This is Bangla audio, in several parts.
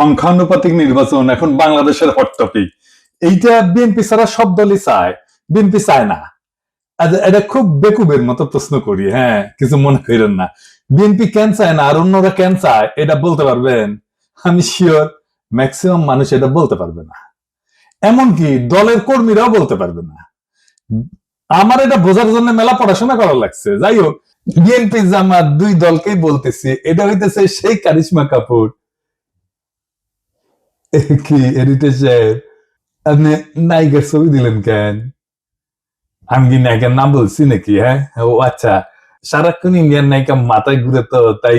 সংখ্যানুপাতিক নির্বাচন এখন বাংলাদেশের হট টপিক। এইটা বিএনপি ছাড়া সব দলই চায়, বিএনপি চায় না। এটা খুব বেকুবের মতো প্রশ্ন করি, হ্যাঁ, কিছু মনে করেন না। বিএনপি কেন চায় না আর অন্যরা কেন চায় এটা বলতে পারবেন? আমি শিওর ম্যাক্সিমাম মানুষ এটা বলতে পারবে না, এমনকি দলের কর্মীরাও বলতে পারবে না। আমার এটা বোঝার জন্য মেলা পড়াশোনা করা লাগছে। যাই হোক, বিএনপি জামাত দুই দলকেই বলতেছি, এটা হইতেছে সেই কারিশমা কাপুর কি হেরিটেজের আপনি নায়িকার ছবি দিলেন কেন? আমি কি নায়িকার নাম বলছি নাকি? হ্যাঁ, ও আচ্ছা, সারাক্ষণ ইন্ডিয়ান নায়িকা মাথায় ঘুরে তো, তাই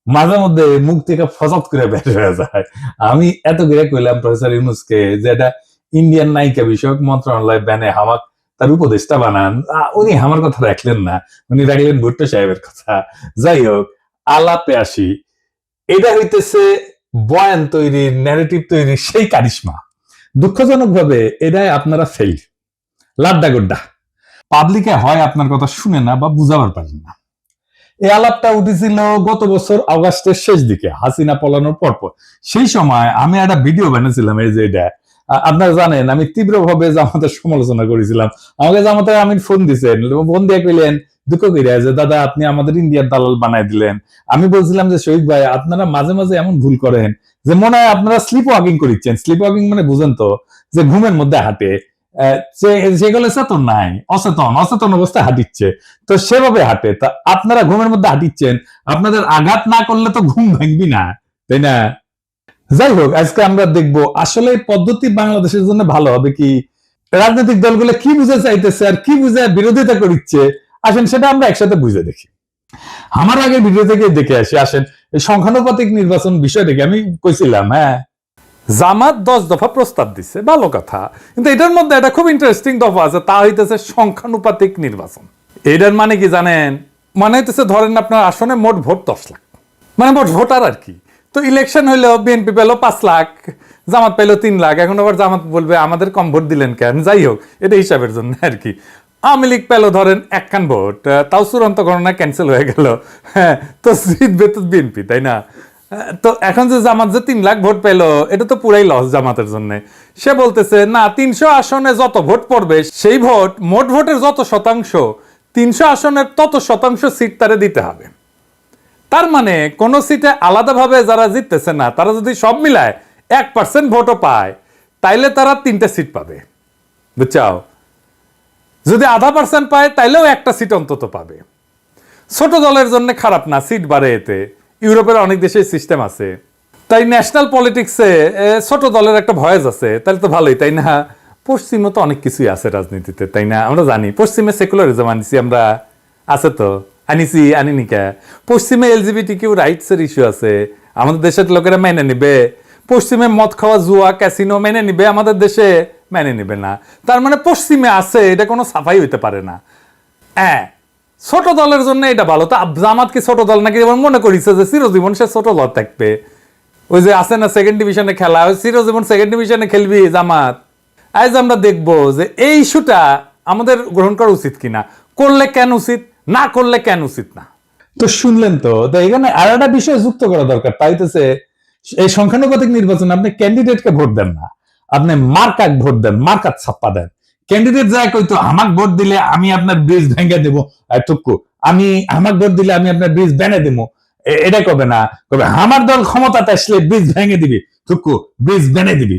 মাঝে মধ্যে মুখ থেকে ফসাদ করে বের হয়ে যায়। আমি এত করে কইলাম প্রফেসর ইউনূসকে যে এটা ইন্ডিয়ান নায়িকা বিষয়ক মন্ত্রণালয় ব্যানে হামাক তার উপদেষ্টা বানান, উনি আমার কথা রাখলেন না, উনি রাখলেন ভুট্টো সাহেবের কথা। যাই হোক, আলাপে আসি। এটা হইতেছে বয়ান তৈরির, ন্যারেটিভ তৈরির সেই কারিশমা। দুঃখজনক ভাবে এটাই আপনারা ফেল, লাড্ডা গোড্ডা। পাবলিকে হয় আপনার কথা শুনে না বা বুঝাবার পারেন না। এই আলাপটা উঠেছিল গত বছর অগাস্টের শেষ দিকে, হাসিনা পলানোর পরপর। সেই সময় আমি একটা ভিডিও বানিয়েছিলাম, এই যে এটা আপনারা জানেন, আমি তীব্রভাবে জামাতের সমালোচনা করেছিলাম। আমাকে জামাতের আমিন ফোন দিচ্ছেন, ফোন দিয়ে কইলেন দুঃখ করিয়া যে দাদা আপনি আমাদের ইন্ডিয়ার দালাল বানাই দিলেন। আমি বলছিলাম যে শহীদ ভাই, আপনারা মাঝে মাঝে এমন ভুল করেন যে মনে হয় আপনারা স্লিপ ওয়াকিং করিচ্ছেন। স্লিপ ওয়াকিং মানে বুঝেন তো, যে ঘুমের মধ্যে হাঁটে, সেগুলো চেতন নাই, অচেতন অবস্থায় হাঁটিচ্ছে, তো সেভাবে হাঁটে। তা আপনারা ঘুমের মধ্যে হাঁটিচ্ছেন, আপনাদের আঘাত না করলে তো ঘুম ভাঙবি না, তাই না? যাই হোক, আজকে আমরা দেখব আসলে এই পদ্ধতি বাংলাদেশের জন্য ভালো হবে কি, রাজনৈতিক দলগুলো কি বুঝে চাইতেছে আর কি বুঝে বিরোধিতা করছে। আসেন সেটা আমরা একসাথে বুঝে দেখি। আমার আগে ভিডিও থেকে দেখে আসি। আসেন, এই সংখ্যানুপাতিক নির্বাচন বিষয়টাকে আমি কইছিলাম, হ্যাঁ, জামাত 10 দফা প্রস্তাব দিচ্ছে, ভালো কথা, কিন্তু এটার মধ্যে একটা খুব ইন্টারেস্টিং দফা আছে, তা হইতেছে সংখ্যানুপাতিক নির্বাচন। এটার মানে কি জানেন? মানে হইতেছে ধরেন আপনার আসনে মোট ভোট 10 লাখ, মানে মোট ভোটার আর কি। তো ইলেকশন হইলো বিএনপি পেলো 5 লাখ, জামাত পেলো 3 লাখ। এখন আবার জামাত বলবে আমাদের কম ভোট দিলেন কেন? যাই হোক, এটা হিসাবের জন্য আর কি। আওয়ামী লীগ পেলো ধরেন 1 খান ভোট, তাও চূড়ান্ত গণনা ক্যান্সেল হয়ে গেল, হ্যাঁ, তো জিতবে তো বিএনপি, তাই না? তো এখন যে জামাত যে 3 লাখ ভোট পেলো, এটা তো পুরাই লস জামাতের জন্য। সে বলতেছে না, 300 আসনে যত ভোট পড়বে সেই ভোট, মোট ভোটের যত শতাংশ, 300 আসনের তত শতাংশ সিট তারে দিতে হবে। তার মানে কোন সিটে আলাদাভাবে যারা জিততেছে না, তারা যদি সব মিলায় 1% ভোটও পায়, তাইলে তারা 3টে সিট পাবে, বুঝছাও? যদি 0.5% পায়, তাইলেও একটা সিট অন্তত পাবে। ছোট দলের জন্য খারাপ না, সিট বাড়ে এতে। ইউরোপের অনেক দেশে সিস্টেম আছে। তাই ন্যাশনাল পলিটিক্সে ছোট দলের একটা ভয়েস আছে, তাহলে তো ভালোই, তাই না? পশ্চিমে তো অনেক কিছুই আছে রাজনীতিতে, তাই না? আমরা জানি পশ্চিমে সেকুলারিজম আনিছি আমরা, আছে তো, আনিনিকা। পশ্চিমে এলজিবিটি কিউ রাইটস এর ইস্যু আছে, আমাদের দেশের লোকেরা মেনে নিবে। পশ্চিমে মদ খাওয়া, জুয়া, ক্যাসিনো মেনে নিবে, আমাদের দেশে মেনে নিবে না। তার মানে পশ্চিমে আছে, এটা কোনো সাফাই হইতে পারে না। হ্যাঁ, ছোট দলের জন্য এটা ভালো। তা জামাত কি ছোট দল নাকি? মনে করিছে যে চিরজীবন সে ছোট দল থাকবে। ওই যে আছে না সেকেন্ড ডিভিশনে খেলা, ওই চিরজীবন সেকেন্ড ডিভিশনে খেলবি জামাত। আজ আমরা দেখবো যে এই ইস্যুটা আমাদের গ্রহণ করা উচিত কিনা, করলে কেন উচিত, না করলে কেন উচিত না। তো শুনলেন তো, এখানে আর একটা বিষয় যুক্ত করা দরকার, তাইতেছে এই সংখ্যানুপাতিক নির্বাচন আপনি ক্যান্ডিডেটকে ভোট দেন না, আপনি মার্কাক ভোট দেন, মার্কাত ছাপ্পা দেন। ক্যান্ডিডেট যায় কইতো আমাক ভোট দিলে আমি আপনার ব্রিজ ভেঙে দেবো, টুকু আমি আমাক ভোট দিলে আমি আপনার ব্রিজ বেনে দেবো, এটা কবে না, কবে আমার দল ক্ষমতাতে আসলে ব্রিজ ভেঙে দিবি, টুকু ব্রিজ বেনে দিবি,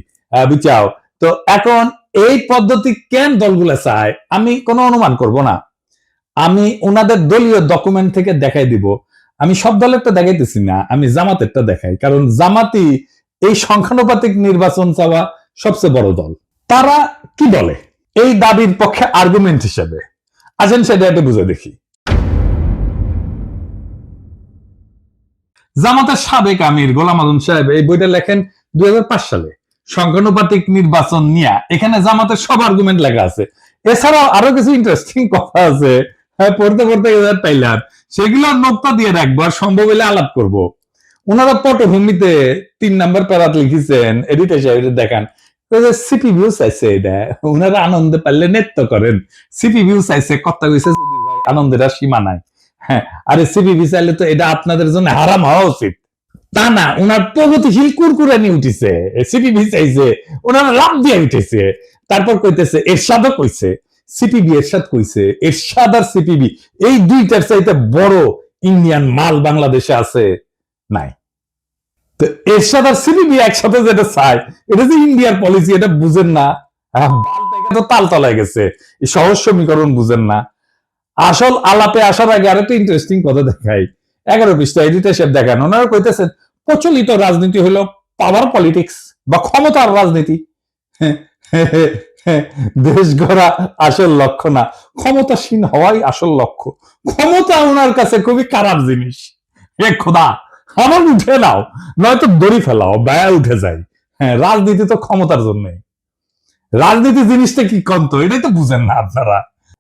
বুঝাও? তো এখন এই পদ্ধতি কেন দলগুলা চায় আমি কোনো অনুমান করব না, আমি ওনাদের দলীয় ডকুমেন্ট থেকে দেখাই দিব। আমি সব দলেরটা দেখাইতেছি না, আমি জামাতেরটা দেখাই, কারণ জামাতি এই সংখ্যানুপাতিক নির্বাচন চাওয়া সবচেয়ে বড় দল। তারা কি বলে এই দাবির পক্ষে আর্গুমেন্ট হিসেবে? আসেন সেটা একটু বুঝে দেখি। জামাতের সাবেক আমির গোলাম আজম সাহেব এই বইটা লেখেন 2005 সালে, সংখ্যানুপাতিক নির্বাচন নিয়ে। এখানে জামাতের সব আর্গুমেন্ট লেখা আছে। এছাড়াও আরো কিছু ইন্টারেস্টিং কথা আছে, পড়তে পড়তে পাইলাম, সেগুলো নোক্তা দিয়ে রাখবো, আর সম্ভব হলে আলাপ করব। ওনারা পটভূমিতে 3 নম্বর প্যারাত লিখেছেন, এডিটর সাহেব দেখান, সিপি ভিউ চাইছে, এটা ওনারা আনন্দে পারলে নৃত্য করেন। সিপি ভিউ চাইছে, কথা কইছে আনন্দের আর সীমা নাই। হ্যাঁ, আরে সিপি ভিউ চাইলে তো এটা আপনাদের জন্য হারাম হওয়া উচিত। তা না, ওনার প্রগতিশীল কুরকুরানি উঠেছে, সিপিবি চাইছে, ওনারা লাভ দিয়ে উঠেছে। তারপর কইতেছে এরশাদও কইছে, সিপিবি এরশাদ কইছে, এরশাদ আর সিপিবি এই দুইটার চাইতে বড় ইন্ডিয়ান মাল বাংলাদেশে আছে নাই। তো এরশাদ আর সিপিবি একসাথে যেটা চায়, এটা যে ইন্ডিয়ার পলিসি, এটা বুঝেন না। তো তাল তলায় গেছে, এই সহজ সমীকরণ বুঝেন না। আসল আলাপে আসার আগে আরেকটা ইন্টারেস্টিং কথা দেখাই। 11 পৃষ্ঠা এডিটর সাহেব দেখান, ওনারা কইতেছেন প্রচলিত রাজনীতি হলো পাওয়ার পলিটিক্স বা ক্ষমতার রাজনীতি। দেশ গড়া আসল লক্ষ্য না, ক্ষমতাসীন হওয়াই আসল লক্ষ্য। ক্ষমতা ওনার কাছে খুবই খারাপ জিনিস। হে খোদা, আমার উঠে নাও, নয়তো দড়ি ফেলাও, ব্যয় উঠে যায়। হ্যাঁ, রাজনীতি তো ক্ষমতার জন্য। রাজনীতি জিনিসটা কি কন্ত, এটাই তো বুঝেন না আপনারা।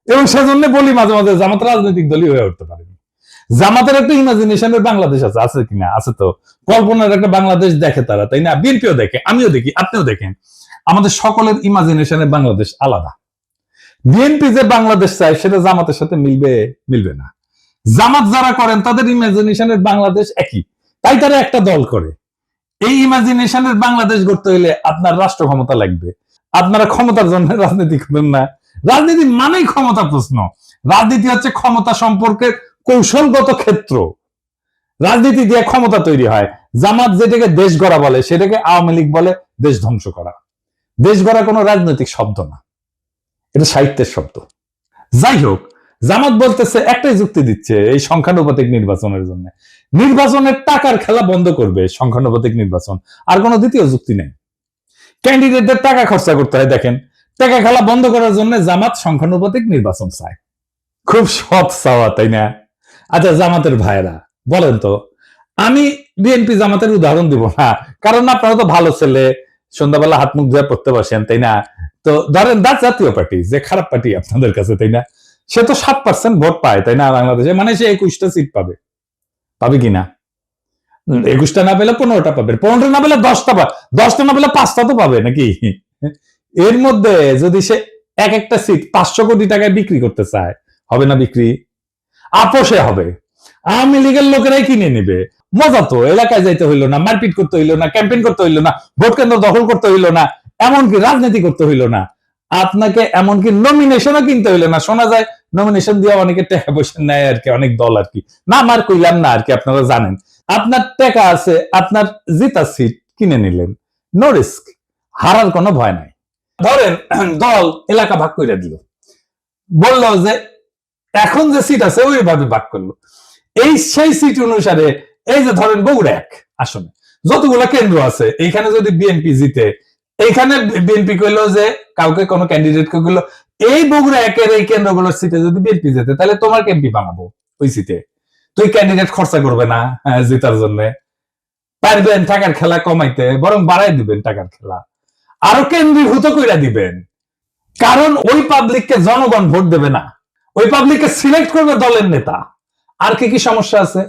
এবং সেজন্য বলি মাঝে মাঝে জামাত রাজনৈতিক দলই হয়ে উঠতে পারেনি। জামাতের একটা ইমাজিনেশনের বাংলাদেশ আছে, আছে কিনা? আছে তো। কল্পনার একটা বাংলাদেশ দেখে তারা, তাই না? বিএনপিও দেখে, আমিও দেখি, আপনিও দেখেন। আমাদের সকলের ইমাজিনেশনের বাংলাদেশ আলাদা। বিএনপি যে বাংলাদেশ চায় সেটা জামাতের সাথে মিলবে? মিলবে না। জামাত যারা করেন তাদের ইমাজিনেশনের বাংলাদেশ একই, তাই তারা একটা দল করে। এই ইমাজিনেশনের বাংলাদেশ গড়তে হলে আপনার রাষ্ট্র ক্ষমতা লাগবে। আপনারা ক্ষমতার জন্য রাজনীতি করেন না। রাজনীতি মানেই ক্ষমতা প্রশ্ন। রাজনীতি হচ্ছে ক্ষমতা সম্পর্কের কৌশলগত ক্ষেত্র। রাজনীতি দিয়ে ক্ষমতা তৈরি হয়। জামাত যেটাকে দেশ গড়া বলে সেটাকে আওয়ামী লীগ বলে দেশ ধ্বংস করা। দেশ গড়া কোনো রাজনৈতিক শব্দ না, এটা সাহিত্যের শব্দ। যাই হোক, জামাত বলতেছে, একটাই যুক্তি দিচ্ছে এই সংখ্যানুপাতিক নির্বাচনের জন্য, নির্বাচনের টাকার খেলা বন্ধ করবে সংখ্যানুপাতিক নির্বাচন। আর কোনো দ্বিতীয় যুক্তি নেই। ক্যান্ডিডেটদের টাকা খরচা করতে হয়। দেখেন, টাকা খেলা বন্ধ করার জন্য জামাত সংখ্যানুপাতিক নির্বাচন চায়। খুব সৎ চাওয়া, তাই না? আচ্ছা, জামাতের ভাইরা বলেন তো, আমি বিএনপি জামাতের উদাহরণ দিব না, কারণ আপনারা তো ভালো ছেলে, সন্ধ্যাবেলা হাত মুখ ধুয়ে পড়তে বসেন, তাই না? তো ধরেন জাতীয় পার্টি, যে খারাপ পার্টি আপনাদের কাছে, তাই না? সে তো 7% ভোট পায়, তাই না? বাংলাদেশে মানে সে 21টা সিট পাবে, পাবে কিনা? 21টা না পেলে 15টা পাবে, 15টা না পেলে 10টা পাবে, 10টা না পেলে 5টা তো পাবে নাকি? এর মধ্যে যদি সে এক একটা সিট 500 কোটি টাকায় বিক্রি করতে চায়, হবে না বিক্রি? আপোষে হবে। আওয়ামী লীগের লোকেরাই কিনে নেবে। মজা তো, এলাকায় যাইতে হইলো না, মারপিট করতে হইলো না, ক্যাম্পেইন করতে হইলো না, ভোট কেন্দ্র দখল করতে হইলো না, এমনকি রাজনীতি করতে হইলো না, আপনাকে এমনকি নমিনেশনও কিনতে হইলো না। শোনা যায় নমিনেশন দিয়ে অনেকে টাকা পয়সা নেয় আর কি, অনেক দল আর কি। না, আমার কইলাম না আর কি, আপনারা জানেন। আপনার টাকা আছে, আপনার জিতা সিট কিনে নিলেন, নো রিস্ক, হারার কোনো ভয় নাই। ধরেন দল এলাকা ভাগ করে দিল, বললো যে এখন যে সিট আছে ওইভাবে ভাগ করলো। এই সেই সিট অনুসারে, এই যে ধরেন বগুড়া 1 আসনে যতগুলো কেন্দ্র আছে, এইখানে যদি বিএনপি জিতে, এইখানে বিএনপি কইলো যে কাউকে কোনো ক্যান্ডিডেট কে কইলো, এই বগুড়া 1-এর এই কেন্দ্রগুলোর সিটে যদি বিএনপি জিতে, তাহলে তোমার এমপি বানাবো ওই সিটে। তুই ক্যান্ডিডেট খরচা করবে না জেতার জন্য, পারবেন টাকার খেলা কমাইতে, বরং বাড়াই দিবেন টাকার খেলা, আরো কেন্দ্রীভূত কইরা দিবেন। কারণ ওই পাবলিককে জনগণ ভোট দেবে না, ওই পাবলিককে সিলেক্ট করবে দলের নেতা। আর কি কি সমস্যা আছে?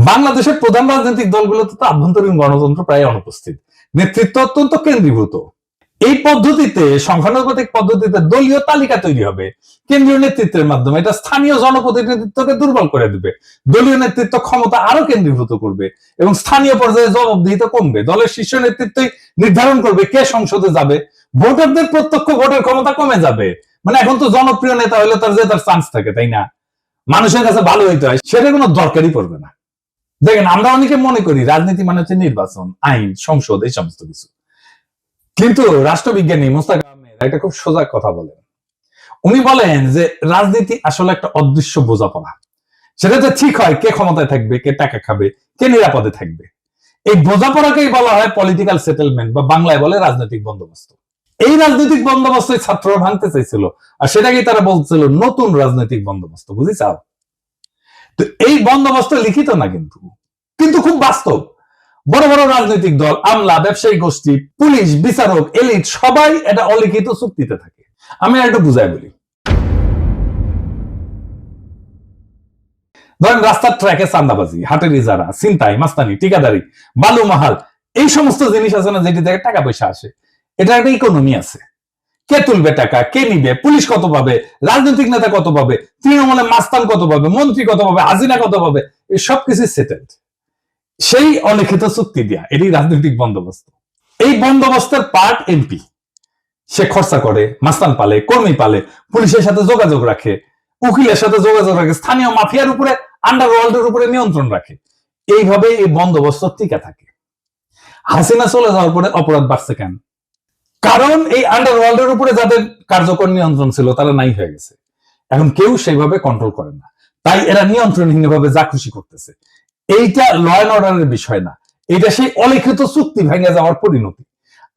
বাংলাদেশের প্রধান রাজনৈতিক দলগুলোতে তো আভ্যন্তরীণ গণতন্ত্র প্রায় অনুপস্থিত, নেতৃত্ব অত্যন্ত কেন্দ্রীভূত। এই পদ্ধতিতে, সংখ্যানুপাতিক পদ্ধতিতে দলীয় তালিকা তৈরি হবে কেন্দ্রীয় নেতৃত্বের মাধ্যমে। এটা স্থানীয় জনপ্রতিনিধিত্বকে দুর্বল করে দিবে। দলীয় নেতৃত্ব ক্ষমতা আরো কেন্দ্রীভূত করবে এবং স্থানীয় পর্যায়ে জবাবদিহিতা কমবে। দলের শীর্ষ নেতৃত্বই নির্ধারণ করবে কে সংসদে যাবে। ভোটারদের প্রত্যক্ষ ভোটের ক্ষমতা কমে যাবে। মানে এখন তো জনপ্রিয় নেতা হলে তার জেতার চান্স থাকে, তাই না? মানুষের কাছে ভালো হইতে হয়, সেটা কোনো দরকারই পড়বে না। দেখেন, আমরা অনেকে মনে করি রাজনীতি মানে হচ্ছে নির্বাচন, আইন, সংসদ, এই সমস্ত কিছু। কিন্তু রাষ্ট্রবিজ্ঞানী মোস্তাক আহমেদ একটা খুব সোজা কথা বলেন। উনি বলেন যে রাজনীতি আসলে একটা অদৃশ্য বোঝাপড়া। সেটাতে ঠিক হয় কে ক্ষমতায় থাকবে, কে টাকা খাবে, কে নিরাপদে থাকবে। এই বোঝাপড়াকেই বলা হয় পলিটিক্যাল সেটেলমেন্ট, বা বাংলায় বলে রাজনৈতিক বন্দোবস্ত। এই রাজনৈতিক বন্দোবস্তই ছাত্ররা ভাঙতে চাইছিল, আর সেটাকেই তারা বলছিল নতুন রাজনৈতিক বন্দোবস্ত। বুঝিছাও? তো এই বন্দোবস্ত লিখিত না, কিন্তু কিন্তু খুব বাস্তব। বড় বড় রাজনৈতিক দল, আমলা, ব্যবসায়ী গোষ্ঠী, পুলিশ, বিচারক, এলিট সবাই এটা অলিখিত চুক্তিতে থাকে। আমি একটু বুঝাই বলি। ধরেন রাস্তার ট্র্যাকে চান্দাবাজি, হাটের ইজারা, ছিনতাই, মাস্তানি, ঠিকাদারি, বালু মাহাল, এই সমস্ত জিনিস আছে না, যেটি থেকে টাকা পয়সা আসে, এটা একটা ইকোনমি আছে। কে তুলবে টাকা, কে নিবে, পুলিশ কত পাবে, রাজনৈতিক নেতা কত পাবে, তৃণমূলের মাস্তান কত পাবে, মন্ত্রী কত পাবে, হাসিনা কত পাবে, এই সবকিছু সেটেলড সেই অলিখিত চুক্তি দিয়া। এটি রাজনৈতিক বন্দোবস্ত। এই বন্দোবস্তের পার্ট এমপি। সে খরচা করে, মাস্তান পালে, কর্মী পালে, পুলিশের সাথে যোগাযোগ রাখে, উকিলের সাথে যোগাযোগ রাখে, স্থানীয় মাফিয়ার উপরে, আন্ডারওয়ার্ল্ডের উপরে নিয়ন্ত্রণ রাখে। এইভাবে এই বন্দোবস্ত টিকে থাকে। হাসিনা চলে যাওয়ার পরে অপরাধ বাড়ছে কেন? কারণ এই আন্ডারওয়ার্ল্ডের উপরে যাদের কার্যকর নিয়ন্ত্রণ ছিল তারা নাই হয়ে গেছে। এখন কেউ সেইভাবে কন্ট্রোল করে না, তাই এরা নিয়ন্ত্রণহীনভাবে যা খুশি করতেছে। এইটা ল অ্যান্ড অর্ডারের বিষয় না, এটা সেই অলিখিত চুক্তি ভেঙে যাওয়ার পরিণতি।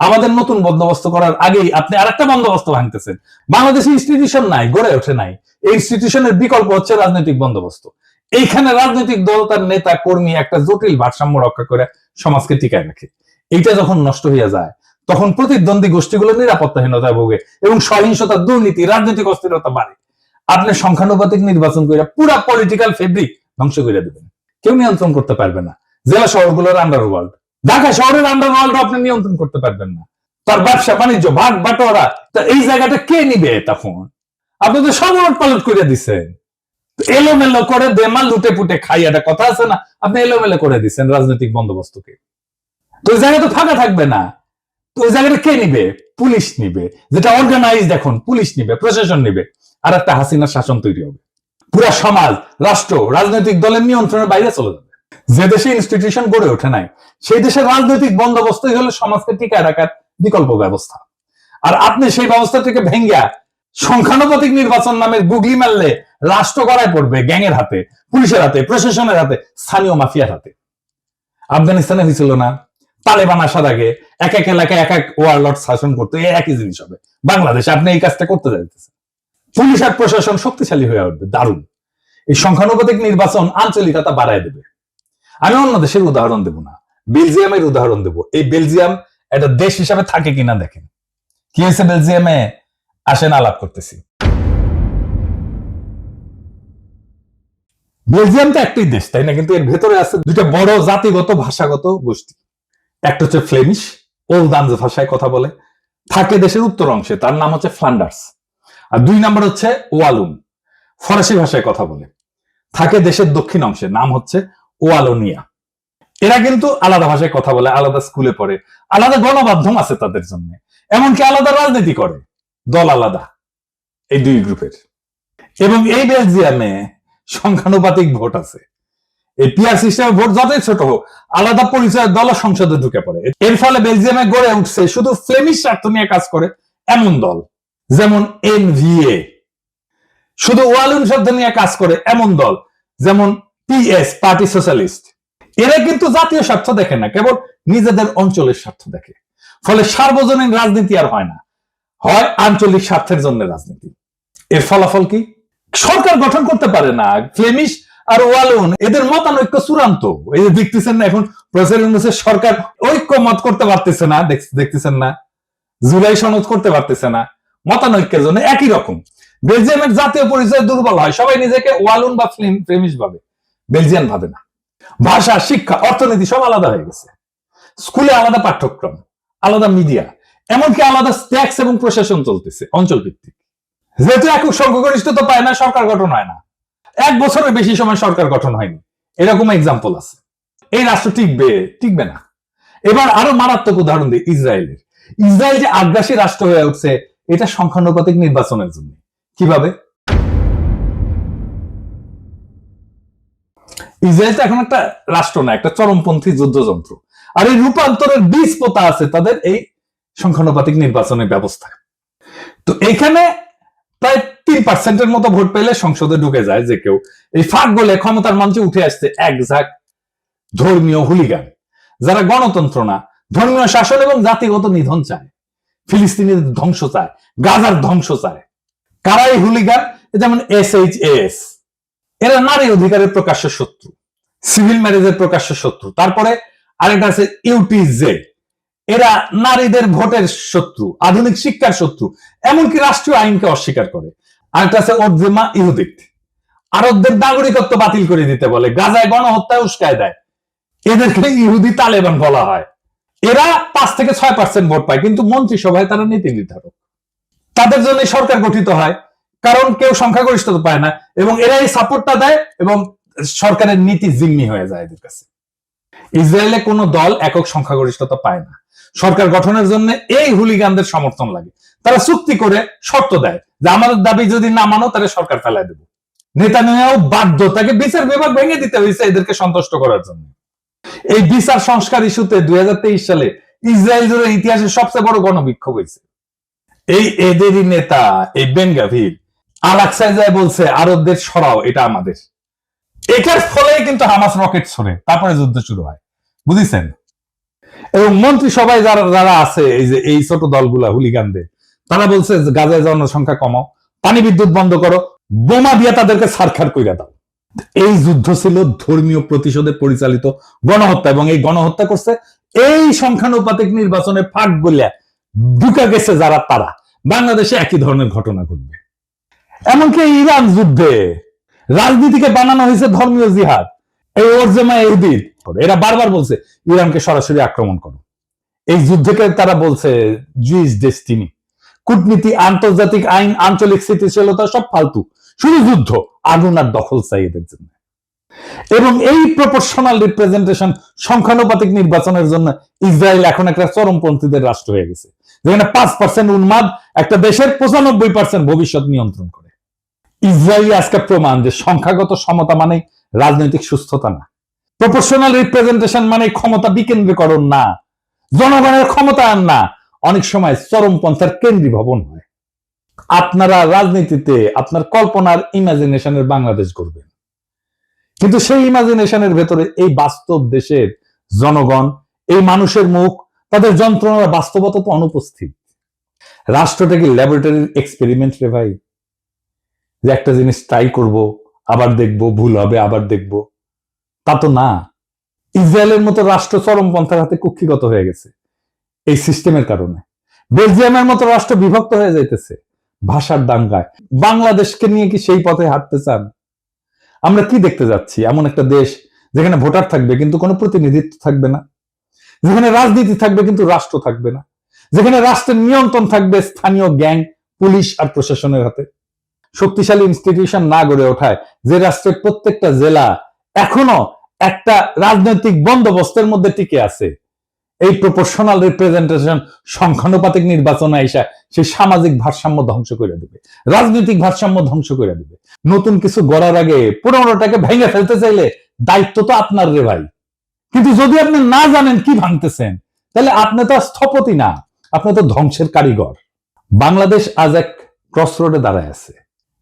আমাদের নতুন বন্দোবস্ত করার আগেই আপনি আরেকটা বন্দোবস্ত ভাঙতেছেন। বাংলাদেশে ইনস্টিটিউশন নাই, গড়ে ওঠে নাই। এই ইনস্টিটিউশনের বিকল্প হচ্ছে রাজনৈতিক বন্দোবস্ত। এইখানে রাজনৈতিক দল, তার নেতা কর্মী একটা জটিল ভারসাম্য রক্ষা করে সমাজকে টিকায় রাখে। এইটা যখন নষ্ট হয়ে যায় তখন প্রতিদ্বন্দ্বী গোষ্ঠীগুলো নিরাপত্তাহীনতায় ভোগে এবং সহিংসতা, দুর্নীতি, রাজনৈতিক অস্থিরতা বাড়ে। আপনি সংখ্যানুপাতিক নির্বাচন করে পুরা পলিটিক্যাল ফেব্রিক ধ্বংস করে দেবেন। কেউ নিয়ন্ত্রণ করতে পারবে না। জেলা শহরগুলোর আন্ডারওয়ার্ল্ড, ঢাকা শহরের আন্ডারওয়ার্ল্ড আপনি নিয়ন্ত্রণ করতে পারবেন না। তার ব্যবসা বাণিজ্য, ভাগ বাটোয়ারা, এই জায়গাটা কে নিবে? তখন আপনি তো সব উলট পালট করে দিচ্ছেন। এলোমেলো করে বেমাল লুটে পুটে খাই, একটা কথা আছে না, আপনি এলোমেলো করে দিচ্ছেন রাজনৈতিক বন্দোবস্তকে। তো ওই জায়গা তো ফাঁকা থাকবে না। তো ওই জায়গাটা কে নিবে? পুলিশ নিবে, যেটা অর্গানাইজড। এখন পুলিশ নিবে, প্রশাসন নিবে, আর একটা হাসিনার শাসন তৈরি হবে। পুরা সমাজ, রাষ্ট্র, রাজনৈতিক দলের নিয়ন্ত্রণের বাইরে চলে যাবে। যে দেশে ইনস্টিটিউশন গড়ে ওঠে নাই সেই দেশের রাজনৈতিক বন্দোবস্তই হলো সমাজকে টিকায় রাখার বিকল্প ব্যবস্থা। আর আপনি সেই ব্যবস্থা থেকে ভেঙ্গা সংখ্যানুপাতিক নির্বাচন নামের গুগলি মারলে রাষ্ট্র গড়ায় পড়বে গ্যাংয়ের হাতে, পুলিশের হাতে, প্রশাসনের হাতে, স্থানীয় মাফিয়ার হাতে। আফগানিস্তানে হয়েছিল না? তালেবান আসার আগে এক এক এলাকায় এক এক ওয়ারলর্ড শাসন করতো, এই একই জিনিস হবে বাংলাদেশে। আপনি এই কাজটা করতে যাইতেছেন। পুলিশ আর প্রশাসন শক্তিশালী হয়ে উঠবে, দারুণ। এই সংখ্যানুপাতিক নির্বাচন আঞ্চলিকতা বাড়ায় দেবে। আমি অন্য দেশের উদাহরণ দেব না, বেলজিয়ামের উদাহরণ দেব। এই বেলজিয়াম একটা দেশ হিসাবে থাকে কিনা দেখেন। কি হয়েছে বেলজিয়ামে? আসেন আলাপ করতেছি। বেলজিয়াম তো একটাই দেশ, তাই না? কিন্তু এর ভেতরে আছে দুইটা বড় জাতিগত ভাষাগত গোষ্ঠী। একটা হচ্ছে ফ্লেমিশ, ওলদান্স ভাষায় কথা বলে, থাকে দেশের উত্তর অংশে, তার নাম হচ্ছে ফ্লান্ডার্স। আর দুই নম্বর হচ্ছে ওয়ালুন, ফরাসি ভাষায় কথা বলে, থাকে দেশের দক্ষিণ অংশে, নাম হচ্ছে ওয়ালোনিয়া। এরা কিন্তু আলাদা ভাষায় কথা বলে, আলাদা স্কুলে পড়ে, আলাদা গণমাধ্যম আছে তাদের জন্য, এমনকি আলাদা রাজনীতি করে, দল আলাদা এই দুই গ্রুপের। এবং এই বেলজিয়ামে সংখ্যানুপাতিক ভোট আছে। এই পিআর সিস্টেমে ভোট যতই ছোট হোক, আলাদা পরিচয়ের দল সংসদে ঢুকে পড়ে। এর ফলে বেলজিয়ামে গড়ে উঠছে শুধু ফ্লেমিশ স্বার্থ নিয়ে কাজ করে এমন দল, যেমন এনভিএ। শুধু ওয়ালুন শব্দ নিয়ে কাজ করে এমন দল, যেমন পিএস, পার্টি সোশ্যালিস্ট। এরা কিন্তু জাতীয় স্বার্থ দেখে না, কেবল নিজেদের অঞ্চলের স্বার্থ দেখে। ফলে সার্বজনীন রাজনীতি আর হয় না, হয় আঞ্চলিক স্বার্থের জন্য রাজনীতি। এর ফলাফল কি? সরকার গঠন করতে পারে না। ফ্লেমিশ আর ওয়ালুন এদের মতানৈক্য চূড়ান্ত। এই যে দেখতেছেন না, এখন প্রফেসর ইউনূসের সরকার ঐক্যমত করতে পারতেছে না, দেখতেছেন না, জুলাই সনদ করতে পারতেছে না, মতানৈক্যের জন্য। একই রকম বেলজিয়ামের জাতীয় পরিচয় দুর্বল হয়, সবাই নিজেকে ওয়ালুন বা ফ্লেমিশ ভাবে, বেলজিয়ান ভাবে না। ভাষা, শিক্ষা, অর্থনীতি সব আলাদা হয়ে গেছে। স্কুলে আলাদা পাঠ্যক্রম, আলাদা মিডিয়া, এমনকি আলাদা ট্যাক্স এবং প্রশাসন চলতেছে অঞ্চল ভিত্তিক। যেহেতু একক সংখ্যাগরিষ্ঠতা পায় না, সরকার গঠন হয় না। 1 বছরের বেশি সময় সরকার গঠন হয়নি, এরকম এক্সাম্পল আছে। এই রাষ্ট্র টিকবে না। এবার আরো মারাত্মক উদাহরণ দিই ইসরায়েলের। ইসরায়েল যে আগ্রাসী রাষ্ট্র হয়ে উঠছে, এটা সংখ্যানুপাতিক নির্বাচনের জন্য। কিভাবে? ইসরায়েল তো এখন একটা রাষ্ট্র না, একটা চরমপন্থী যুদ্ধযন্ত্র। আর এই রূপান্তরের বীজ পোতা আছে তাদের এই সংখ্যানুপাতিক নির্বাচনের ব্যবস্থায়। তো এইখানে প্রায় 3% মতো ভোট পেলে সংসদে ঢুকে যায় যে কেউ। এই ফাঁক গলে ক্ষমতার মঞ্চে উঠে আসছে এক ঝাঁক ধর্মীয় হুলিগান, যারা গণতন্ত্র না, ধর্মীয় শাসন এবং জাতিগত নিধন চায়, ফিলিস্তিনের ধ্বংস চায়, গাজার ধ্বংস চায়। কারা এই হুলিগান? যেমন SHAS, এরা নারী অধিকারের প্রকাশ্য শত্রু, সিভিল ম্যারেজের প্রকাশ্য শত্রু। তারপরে আরেকটা আছে UTZ, এরা নারীদের ভোটের শত্রু, আধুনিক শিক্ষার শত্রু, এমনকি রাষ্ট্রীয় আইনকে অস্বীকার করে। আরেকটা আছে ওরজেমা ইহুদিক, আরবদের নাগরিকত্ব বাতিল করে দিতে বলে, গাজায় গণহত্যায় উস্কায় দেয়। এদেরকে ইহুদি তালেবান বলা হয়। এরা 5 থেকে 6% ভোট পায়, কিন্তু মন্ত্রিসভায় তারা নীতি নির্ধারক। তাদের জন্য সরকার গঠিত হয়, কারণ কেউ সংখ্যাগরিষ্ঠতা পায় না এবং এরা এই সাপোর্টটা দেয় এবং সরকারের নীতি জিম্মি হয়ে যায় এদের কাছে। ইসরায়েলে কোনো দল একক সংখ্যাগরিষ্ঠতা পায় না। সরকার গঠনের জন্য এই হুলিগানদের সমর্থন লাগে। তারা চুক্তি করে শর্ত দেয় যে আমাদের দাবি যদি না মানো তাহলে সরকার ফেলায় দেব। নেতানিয়াহু বাধ্য, তাকে বিচার বিভাগ ভেঙে দিতে হয়েছে এদেরকে সন্তুষ্ট করার জন্য। এই বিচার সংস্কার ইস্যুতে 2023 সালে ইসরায়েল জুড়ে ইতিহাসের সবচেয়ে বড় গণবিক্ষোভ হয়েছে। এই এদেরই নেতা এই বেন গাভির আল-আকসায় যায় বলছে আরবদের সরাও, এটা আমাদের। এটার ফলেই কিন্তু হামাস রকেট ছড়ে, তারপরে যুদ্ধ শুরু হয়, বুঝেছেন? এবং মন্ত্রিসভায় যারা যারা আছে এই যে এই ছোট দলগুলা হুলিগানদের, তারা বলছে গাজায় জনসংখ্যা কমাও, পানি বিদ্যুৎ বন্ধ করো, বোমা দিয়ে তাদেরকে ছারখার কইরা দাও। এই যুদ্ধ ছিল ধর্মীয় প্রতিশোধে পরিচালিত গণহত্যা এবং এই গণহত্যা করছে এই সংখ্যানুপাতিক নির্বাচনে ফাঁক গলিয়া ঢুকা গেছে যারা, তারা বাংলাদেশে একই ধরনের ঘটনা ঘটবে। এমনকি ইরান যুদ্ধে রাজনীতিকে বানানো হয়েছে ধর্মীয় জিহাদ। এই ওরজেমা ইহুদির এরা বারবার বলছে ইরানকে সরাসরি আক্রমণ করো। এই যুদ্ধকে তারা বলছে জুইস ডেস্টিনি। কূটনীতি, আন্তর্জাতিক আইন, আঞ্চলিক স্থিতিশীলতা সব ফালতু, শুধু যুদ্ধ, আগুন আর দখল চাই এদের জন্য। এবং এই প্রপোর্শনাল রিপ্রেজেন্টেশন সংখ্যানুপাতিক নির্বাচনের জন্য ইসরায়েল এখন একটা চরমপন্থীদের রাষ্ট্র হয়ে গেছে, যেখানে 5% উন্মাদ একটা দেশের 95% ভবিষ্যৎ নিয়ন্ত্রণ করে। ইসরায়েল আজকে প্রমাণ যে সংখ্যাগত সমতা মানে রাজনৈতিক সুস্থতা না, প্রপোর্শনাল রিপ্রেজেন্টেশন মানে ক্ষমতা বিকেন্দ্রীকরণ না, জনগণের ক্ষমতায়ন না, অনেক সময় চরমপন্থার কেন্দ্রীভবন হয়। আপনারা রাজনীতিতে আপনার কল্পনার ইমাজিনেশনের বাংলাদেশ করবেন, কিন্তু সেই ইমাজিনেশনের ভেতরে এই বাস্তব দেশের জনগণ, এই মানুষের মুখ, তাদের যন্ত্রণার বাস্তবতা তো অনুপস্থিত। রাষ্ট্রটা কি ল্যাবরেটরির এক্সপেরিমেন্ট রে ভাই, যে একটা জিনিস ট্রাই করব, আবার দেখব, ভুল হবে, আবার দেখব? তা তো না। ইসরায়েলের মতো রাষ্ট্র চরমপন্থার হাতে কুক্ষিগত হয়ে গেছে এই সিস্টেমের কারণে। বেলজিয়ামের মতো রাষ্ট্র বিভক্ত হয়ে যাইতেছে ভাষার দাঙ্গায়। বাংলাদেশকে নিয়ে কি সেই পথে হাঁটতে চান? আমরা কি দেখতে যাচ্ছি? এমন একটা দেশ যেখানে ভোটার থাকবে কিন্তু কোনো প্রতিনিধিত্ব থাকবে না, যেখানে রাজনীতি থাকবে কিন্তু রাষ্ট্র থাকবে না, যেখানে রাষ্ট্রের নিয়ন্ত্রণ থাকবে স্থানীয় গ্যাং, পুলিশ আর প্রশাসনের হাতে। শক্তিশালী ইনস্টিটিউশন না গড়ে ওঠায় যে রাষ্ট্রের প্রত্যেকটা জেলা এখনো একটা রাজনৈতিক বন্দোবস্তের মধ্যে টিকে আছে, এই প্রপোর্শনাল রিপ্রেজেন্টেশন সংখ্যানুপাতিক নির্বাচন আইসা সেই সামাজিক ভারসাম্য ধ্বংস করে দেবে, রাজনৈতিক ভারসাম্য ধ্বংস করে দেবে। নতুন কিছু গড়ার আগে পুরোনোটাকে ভেঙে ফেলতে চাইলে দায়িত্ব তো আপনার রে ভাই। কিন্তু যদি আপনি না জানেন কি ভাঙতেছেন, তাহলে আপনি তো স্থপতি না, আপনি তো ধ্বংসের কারিগর। বাংলাদেশ আজ এক ক্রসরোডে দাঁড়ায় আছে।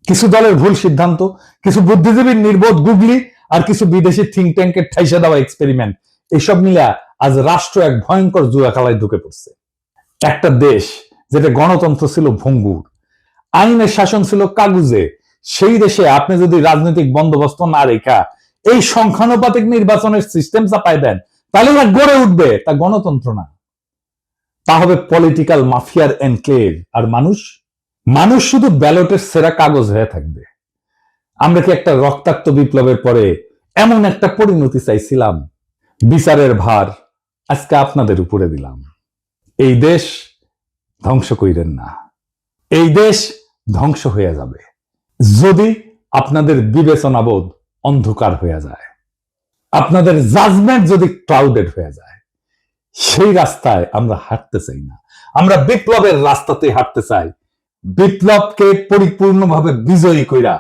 কিছু দলের ভুল সিদ্ধান্ত, কিছু বুদ্ধিজীবীর নির্বোধ গুগলি আর কিছু বিদেশি থিঙ্ক ট্যাঙ্কের ঠাইসা দেওয়া এক্সপেরিমেন্ট, এসব মিলে আজ রাষ্ট্র এক ভয়ঙ্কর জুয়া খেলায় ঢুকে পড়ছে। একটা দেশ যেটা গণতন্ত্র ছিল ভঙ্গুর, আইনের শাসন ছিল কাগুজে, সেই দেশে আপনি যদি রাজনৈতিক বন্দোবস্ত না রেখা এই সংখ্যানুপাতিক নির্বাচনের সিস্টেম চাপায় দেন, তাহলে ওরা গড়ে উঠবে তা গণতন্ত্র না, তা হবে পলিটিক্যাল মাফিয়ার এনক্লেভ। আর মানুষ শুধু ব্যালটের সেরা কাগজ হয়ে থাকবে। আমরা কি একটা রক্তাক্ত বিপ্লবের পরে এমন একটা পরিণতি চাইছিলাম? বিচারের ভার আজকে আপনাদের উপরে দিলাম। এই দেশ ধ্বংস কইরেন না, এই দেশ ধ্বংস হয়ে যাবে যদি আপনাদের বিবেচনাবোধ অন্ধকার হয়ে যায়, আপনাদের জাজমেন্ট যদি ক্লাউডেড হয়ে যায়। সেই রাস্তায় আমরা হাঁটতে চাই না, আমরা বিপ্লবের রাস্তাতে হাঁটতে চাই। বিপ্লবকে পরিপূর্ণভাবে বিজয়ী কইরা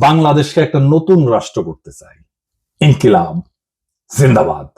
বাংলাদেশকে একটা নতুন রাষ্ট্র করতে চাই। ইনকিলাব জিন্দাবাদ।